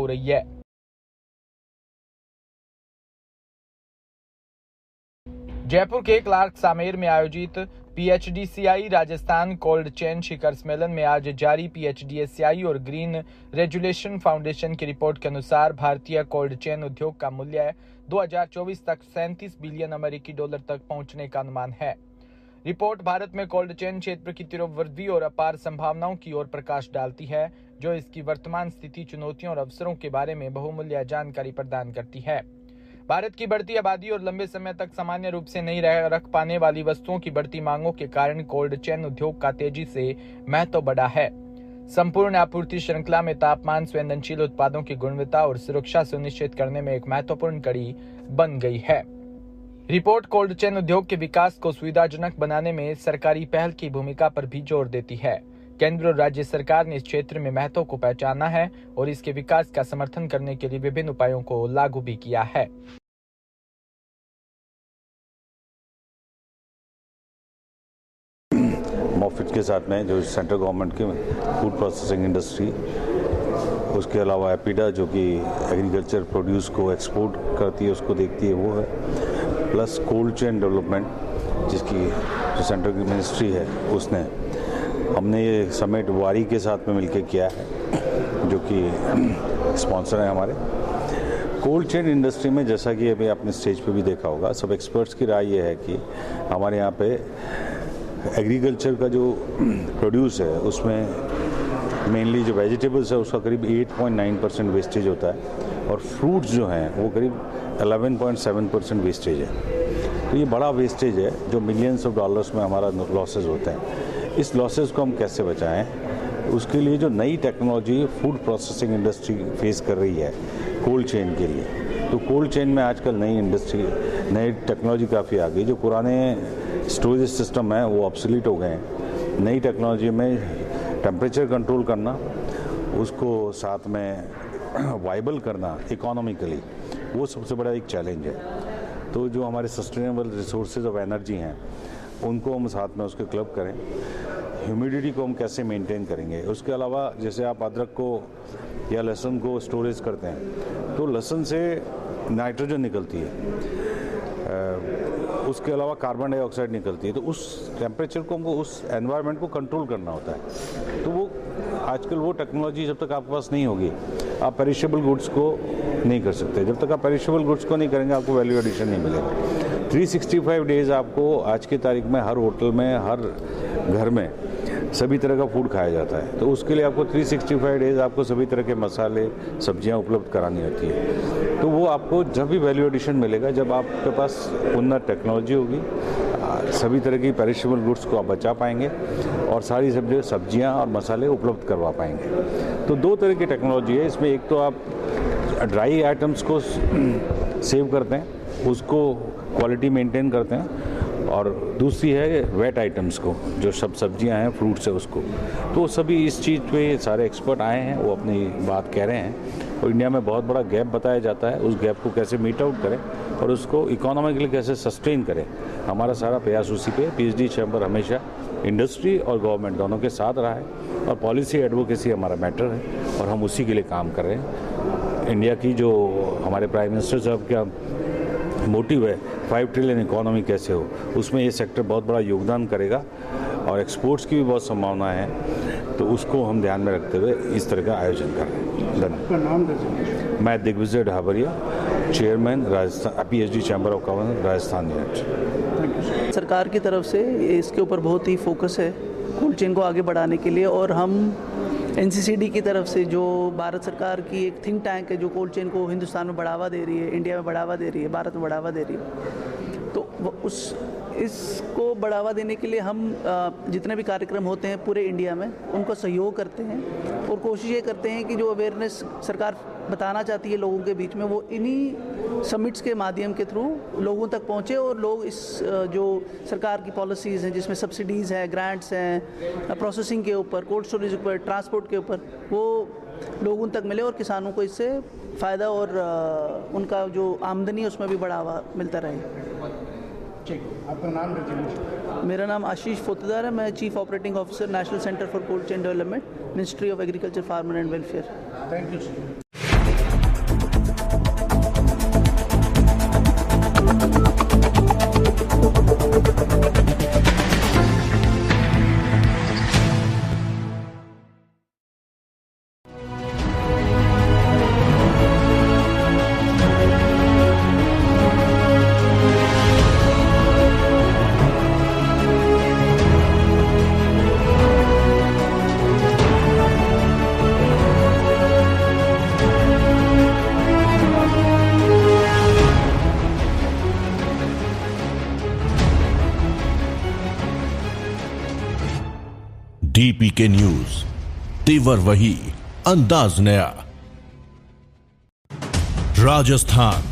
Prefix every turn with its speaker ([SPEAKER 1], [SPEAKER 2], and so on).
[SPEAKER 1] हो रही है। जयपुर के क्लार्क सामेर में आयोजित PHDCI राजस्थान कोल्ड चेन शिखर सम्मेलन में आज जारी PHDCI और ग्रीन रेजुलेशन फाउंडेशन की रिपोर्ट के अनुसार भारतीय कोल्ड चेन उद्योग का मूल्य 2024 तक 37 बिलियन अमेरिकी डॉलर तक पहुंचने का अनुमान है। रिपोर्ट भारत में कोल्ड चेन क्षेत्र की तीव्र वृद्धि और अपार संभावनाओं की ओर प्रकाश डालती है, जो इसकी वर्तमान स्थिति, चुनौतियों और अवसरों के बारे में बहुमूल्य जानकारी प्रदान करती है। भारत की बढ़ती आबादी और लंबे समय तक सामान्य रूप से नहीं रख पाने वाली वस्तुओं की बढ़ती मांगों के कारण कोल्ड चेन उद्योग का तेजी से महत्व बढ़ा है। संपूर्ण आपूर्ति श्रृंखला में तापमान संवेदनशील उत्पादों की गुणवत्ता और सुरक्षा सुनिश्चित करने में एक महत्वपूर्ण कड़ी बन गई है। रिपोर्ट कोल्ड चेन उद्योग के विकास को सुविधाजनक बनाने में सरकारी पहल की भूमिका पर भी जोर देती है। केंद्र और राज्य सरकार ने इस क्षेत्र में महत्व को पहचाना है और इसके विकास का समर्थन करने के लिए विभिन्न उपायों को लागू भी किया है।
[SPEAKER 2] मॉफिट के साथ में जो सेंट्रल गवर्नमेंट की फूड प्रोसेसिंग इंडस्ट्री, उसके अलावा एपिडा जो कि एग्रीकल्चर प्रोड्यूस को एक्सपोर्ट करती है, उसको देखती है, वो है, प्लस कोल्ड चेन डेवलपमेंट जिसकी जो सेंट्रल की मिनिस्ट्री है उसने, हमने ये समिट वारी के साथ में मिलकर किया है जो कि स्पॉन्सर है हमारे। कोल्ड चेन इंडस्ट्री में जैसा कि अभी आपने स्टेज पे भी देखा होगा, सब एक्सपर्ट्स की राय ये है कि हमारे यहाँ पे एग्रीकल्चर का जो प्रोड्यूस है उसमें मेनली जो वेजिटेबल्स है उसका करीब 8.9% वेस्टेज होता है और फ्रूट्स जो हैं वो करीब 11.7% वेस्टेज है। तो ये बड़ा वेस्टेज है जो मिलियंस ऑफ डॉलर्स में हमारा लॉसेज होता है। इस लॉसेज को हम कैसे बचाएं, उसके लिए जो नई technology food processing industry face कर रही है कोल्ड चेन के लिए, तो कोल्ड चेन में आजकल नई इंडस्ट्री, नई टेक्नोलॉजी काफ़ी आ गई। जो पुराने स्टोरेज सिस्टम है वो ऑब्सोलीट हो गए हैं। नई टेक्नोलॉजी में टेम्परेचर कंट्रोल करना, उसको साथ में वाइबल करना इकोनॉमिकली, वो सबसे बड़ा एक चैलेंज है। तो जो हमारे सस्टेनेबल रिसोर्सेज ऑफ एनर्जी हैं उनको हम साथ में उसके क्लब करें। ह्यूमिडिटी को हम कैसे मेंटेन करेंगे। उसके अलावा जैसे आप अदरक को या लहसुन को स्टोरेज करते हैं तो लहसुन से नाइट्रोजन निकलती है, उसके अलावा कार्बन डाइऑक्साइड निकलती है। तो उस टेम्परेचर को हमको, उस एनवायरनमेंट को कंट्रोल करना होता है। तो वो आजकल वो टेक्नोलॉजी जब तक आपके पास नहीं होगी, आप पेरिशेबल गुड्स को नहीं कर सकते। जब तक आप पेरिशेबल गुड्स को नहीं करेंगे आपको वैल्यू एडिशन नहीं मिलेगा। 365 डेज आपको आज की तारीख में हर होटल में, हर घर में सभी तरह का फूड खाया जाता है। तो उसके लिए आपको 365 डेज आपको सभी तरह के मसाले, सब्जियां उपलब्ध करानी होती है। तो वो आपको जब भी वैल्यू एडिशन मिलेगा जब आपके पास उन्नत टेक्नोलॉजी होगी, सभी तरह की पेरिशेबल गुड्स को आप बचा पाएंगे और सारी सब्जियां और मसाले उपलब्ध करवा पाएंगे। तो दो तरह की टेक्नोलॉजी है इसमें। एक तो आप ड्राई आइटम्स को सेव करते हैं, उसको क्वालिटी मेंटेन करते हैं, और दूसरी है वेट आइटम्स को, जो सब सब्जियां हैं, फ्रूट्स है, उसको। तो सभी इस चीज़ पे सारे एक्सपर्ट आए हैं, वो अपनी बात कह रहे हैं और इंडिया में बहुत बड़ा गैप बताया जाता है। उस गैप को कैसे मीट आउट करें और उसको इकोनॉमिकली कैसे सस्टेन करें, हमारा सारा प्रयास उसी पे। PhD चैम्बर हमेशा इंडस्ट्री और गवर्नमेंट दोनों के साथ रहा है और पॉलिसी एडवोकेसी हमारा मैटर है और हम उसी के लिए काम कर रहे हैं। इंडिया की जो हमारे प्राइम मिनिस्टर साहब का मोटिव है 5 ट्रिलियन इकोनॉमी कैसे हो, उसमें ये सेक्टर बहुत बड़ा योगदान करेगा और एक्सपोर्ट्स की भी बहुत संभावना है। तो उसको हम ध्यान में रखते हुए इस तरह का आयोजन कर रहे हैं। धन्यवाद। मैं Digvijay Dhabariya, chairman Rajasthan PhD chamber of commerce Rajasthan unit.
[SPEAKER 3] सरकार की तरफ से इसके ऊपर बहुत ही फोकस है कोल्ड चेन को आगे बढ़ाने के लिए, और हम NCCD की तरफ से, जो भारत सरकार की एक थिंक टैंक है जो कोल्ड चेन को हिंदुस्तान में बढ़ावा दे रही है, इंडिया में बढ़ावा दे रही है, भारत में बढ़ावा दे रही है, तो इसको बढ़ावा देने के लिए हम जितने भी कार्यक्रम होते हैं पूरे इंडिया में उनको सहयोग करते हैं और कोशिश ये करते हैं कि जो अवेयरनेस सरकार बताना चाहती है लोगों के बीच में, वो इन्हीं समिट्स के माध्यम के थ्रू लोगों तक पहुंचे और लोग इस जो सरकार की पॉलिसीज़ हैं जिसमें सब्सिडीज़ हैं, ग्रांट्स हैं, प्रोसेसिंग के ऊपर, कोल्ड स्टोरेज के ऊपर, ट्रांसपोर्ट के ऊपर, वो लोगों तक मिले और किसानों को इससे फ़ायदा और उनका जो आमदनी है उसमें भी बढ़ावा मिलता रहे।
[SPEAKER 4] ठीक, आपका नाम रजिए।
[SPEAKER 3] मेरा नाम आशीष फोतेदार है, मैं chief operating officer national centre for cold chain development, ministry of agriculture, farmer and welfare.
[SPEAKER 4] Thank you sir.
[SPEAKER 5] DPK news, तेवर वही, अंदाज नया। राजस्थान